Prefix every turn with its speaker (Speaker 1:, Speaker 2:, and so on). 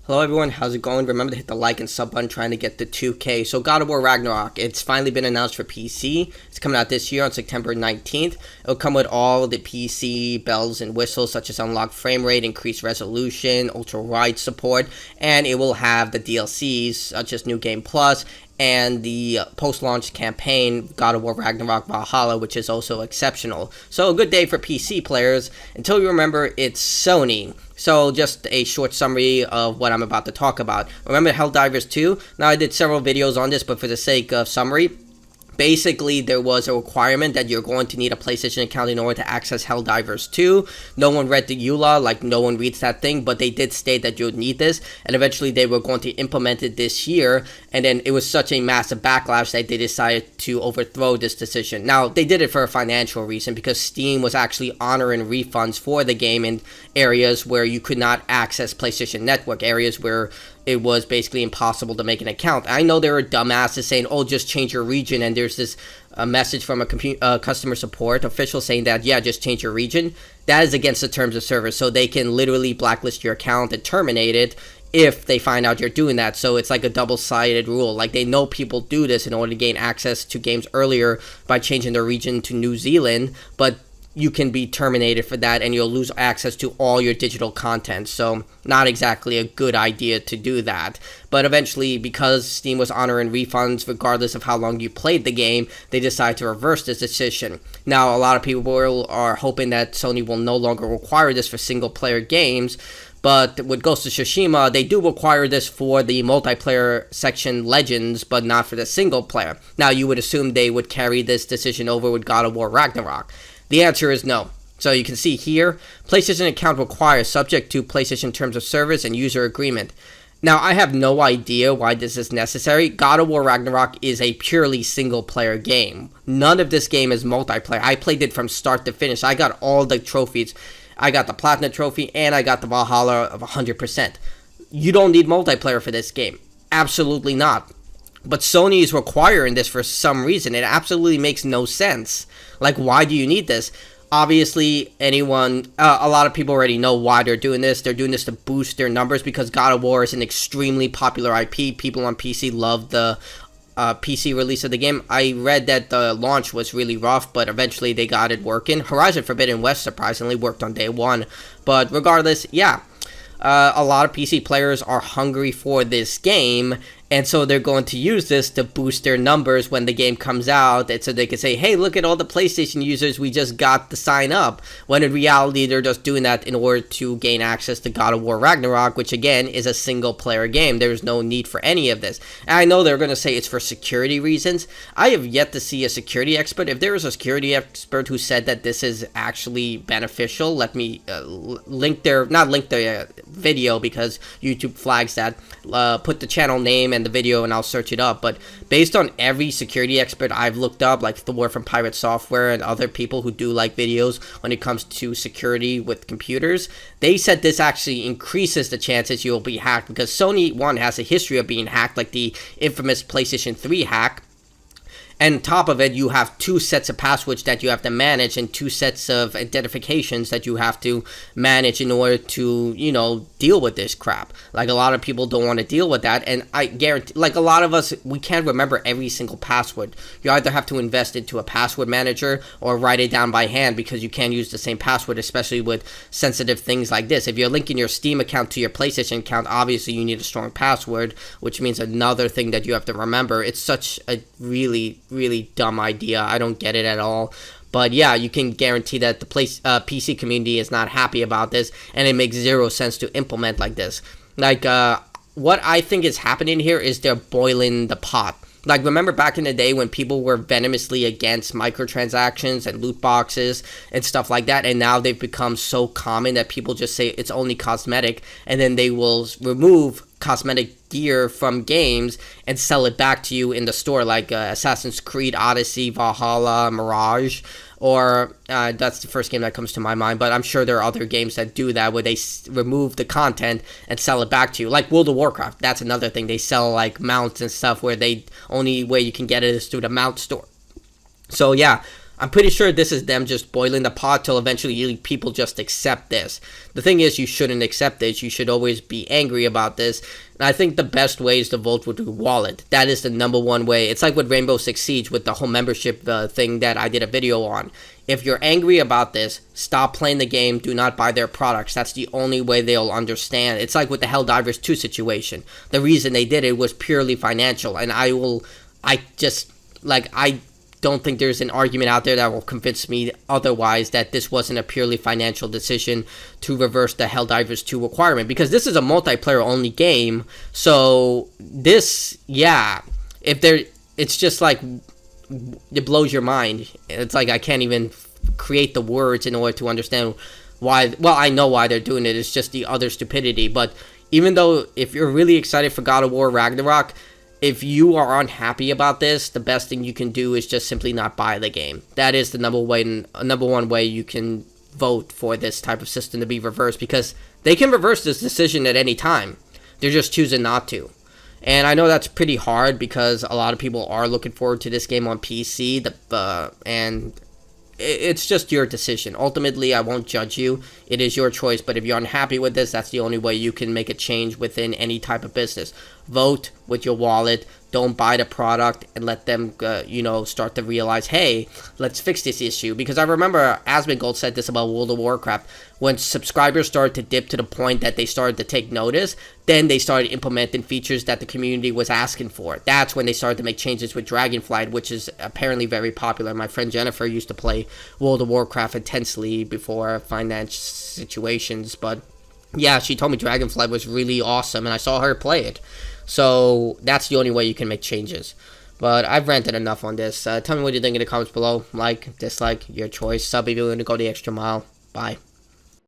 Speaker 1: Hello everyone, how's it going? Remember to hit the like and sub button trying to get to 2K. So God of War Ragnarok, it's finally been announced for PC. It's coming out this year on September 19th. It'll come with all the PC bells and whistles such as unlocked frame rate, increased resolution, ultra wide support, and it will have the DLCs such as New Game Plus and the post-launch campaign, God of War Ragnarok Valhalla, which is also exceptional. So a good day for PC players, until you remember it's Sony. So just a short summary of what I'm about to talk about. Remember Helldivers 2? Now I did several videos on this, but for the sake of summary, basically, there was a requirement that you're going to need a PlayStation account in order to access Helldivers 2. No one read the EULA, like no one reads that thing, but they did state that you would need this, and eventually they were going to implement it this year, and then it was such a massive backlash that they decided to overthrow this decision. Now, they did it for a financial reason, because Steam was actually honoring refunds for the game in areas where you could not access PlayStation Network, areas where it was basically impossible to make an account. I know there were dumbasses saying, oh, just change your region, and there's this message from a customer support official saying that, yeah, just change your region. That is against the terms of service, so they can literally blacklist your account and terminate it if they find out you're doing that. So it's like a double-sided rule. Like, they know people do this in order to gain access to games earlier by changing their region to New Zealand, but you can be terminated for that and you'll lose access to all your digital content. So not exactly a good idea to do that. But eventually, because Steam was honoring refunds regardless of how long you played the game, they decided to reverse this decision. Now, a lot of people are hoping that Sony will no longer require this for single-player games. But with Ghost of Tsushima, they do require this for the multiplayer section Legends, but not for the single player. Now, you would assume they would carry this decision over with God of War Ragnarok. The answer is no. So you can see here, PlayStation account required subject to PlayStation Terms of Service and User Agreement. Now, I have no idea why this is necessary. God of War Ragnarok is a purely single-player game. None of this game is multiplayer. I played it from start to finish. I got all the trophies. I got the Platinum Trophy, and I got the Valhalla of 100%. You don't need multiplayer for this game. Absolutely not. But Sony is requiring this for some reason. It absolutely makes no sense. Like, why do you need this? Obviously, a lot of people already know why they're doing this. They're doing this to boost their numbers because God of War is an extremely popular IP. People on PC love the PC release of the game. I read that the launch was really rough, but eventually they got it working. Horizon Forbidden West surprisingly worked on day one. But regardless, yeah. A lot of PC players are hungry for this game, and so they're going to use this to boost their numbers when the game comes out, and so they can say, hey, look at all the PlayStation users we just got to sign up, when in reality they're just doing that in order to gain access to God of War Ragnarok, which again is a single player game. There's no need for any of this. And I know they're going to say it's for security reasons. I have yet to see a security expert. If there is a security expert who said that this is actually beneficial, let me link their video, because YouTube flags that. Put the channel name and the video and I'll search it up. But based on every security expert I've looked up, like Thor from Pirate Software and other people who do like videos when it comes to security with computers, they said this actually increases the chances you'll be hacked, because Sony, one, has a history of being hacked, like the infamous PlayStation 3 hack. And on top of it, you have 2 sets of passwords that you have to manage and 2 sets of identifications that you have to manage in order to, deal with this crap. Like, a lot of people don't want to deal with that, and I guarantee, like, a lot of us, we can't remember every single password. You either have to invest into a password manager or write it down by hand, because you can't use the same password, especially with sensitive things like this. If you're linking your Steam account to your PlayStation account, obviously you need a strong password, which means another thing that you have to remember. It's such a really dumb idea. I don't get it at all. But yeah, you can guarantee that the PC community is not happy about this, and it makes zero sense to implement like this. Like, what I think is happening here is they're boiling the pot. Like, remember back in the day when people were venomously against microtransactions and loot boxes and stuff like that, and now they've become so common that people just say it's only cosmetic, and then they will remove cosmetic gear from games and sell it back to you in the store, like Assassin's Creed Odyssey, Valhalla, Mirage, or that's the first game that comes to my mind, but I'm sure there are other games that do that, where they remove the content and sell it back to you, like World of Warcraft. That's another thing. They sell like mounts and stuff where only way you can get it is through the mount store. So yeah, I'm pretty sure this is them just boiling the pot till eventually people just accept this. The thing is, you shouldn't accept this. You should always be angry about this. And I think the best way is to vote with your wallet. That is the number one way. It's like with Rainbow Six Siege with the whole membership thing that I did a video on. If you're angry about this, stop playing the game. Do not buy their products. That's the only way they'll understand. It's like with the Helldivers 2 situation. The reason they did it was purely financial. And I don't think there's an argument out there that will convince me otherwise that this wasn't a purely financial decision to reverse the Helldivers 2 requirement, because this is a multiplayer only game. So this, yeah, it's just like, it blows your mind. It's like I can't even create the words in order to understand why. Well, I know why they're doing it. It's just the other stupidity. But even though, if you're really excited for God of War Ragnarok, if you are unhappy about this, the best thing you can do is just simply not buy the game. That is the number one way you can vote for this type of system to be reversed, because they can reverse this decision at any time. They're just choosing not to. And I know that's pretty hard because a lot of people are looking forward to this game on PC, and it's just your decision. Ultimately, I won't judge you. It is your choice, but if you're unhappy with this, that's the only way you can make a change within any type of business. Vote with your wallet. Don't buy the product and let them, start to realize, hey, let's fix this issue. Because I remember Asmongold said this about World of Warcraft. When subscribers started to dip to the point that they started to take notice, then they started implementing features that the community was asking for. That's when they started to make changes with Dragonflight, which is apparently very popular. My friend Jennifer used to play World of Warcraft intensely before finance situations. But yeah, she told me Dragonflight was really awesome, and I saw her play it. So that's the only way you can make changes. But I've ranted enough on this. Tell me what you think in the comments below. Like, dislike, your choice. Sub if you're willing to go the extra mile. Bye.